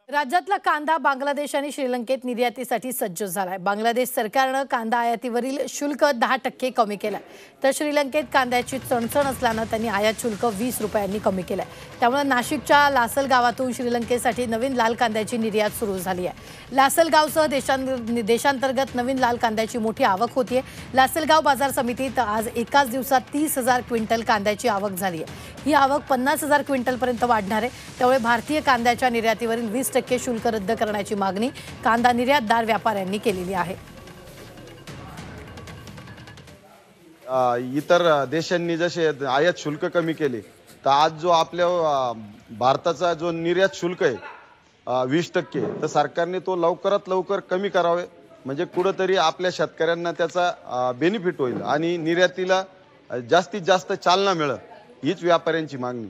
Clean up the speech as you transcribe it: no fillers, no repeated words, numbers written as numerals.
राज्यातला कांदा बांगलादेश आणि श्रीलंकेत निर्यातीसाठी सज्ज झालाय। बांगलादेश सरकारनं कांदा आयातीवरील शुल्क 10% कमी केलं, तर श्रीलंकेत कांद्याची चणचण असल्यानं त्यांनी आयात शुल्क 20 रुपयांनी कमी केलं। त्यामुळे नाशिकच्या लासलगावातून श्रीलंकेसाठी नवीन लाल कांद्याची निर्यात सुरू झाली आहे। लासलगावसह देशांतर्गत नवीन लाल कांद्याची मोठी आवक होतीये। लासलगाव बाजार समितीत आज एकाच दिवसात 30,000 क्विंटल कांद्याची आवक झाली आहे। ही आवक 50,000 क्विंटलपर्यंत वाढणार आहे। त्यामुळे भारतीय कांद्याच्या निर्यातीवरील 20% शुल्क रद्द करण्याची मागणी कांदा निर्यातदार व्यापाऱ्यांनी केलेली आहे। इतर देशांनी जसे आयात शुल्क कमी केले, तर आज जो आपल्या भारताचा जो निर्यात शुल्क आहे 20%, तर सरकारने तो लवकरात लवकर कमी करावे, म्हणजे कुठेतरी आपल्या शेतकऱ्यांना त्याचा बेनिफिट होईल आणि निर्यातीला जास्तीत जास्त चालना मिळेल, हीच व्यापाऱ्यांची मागणी।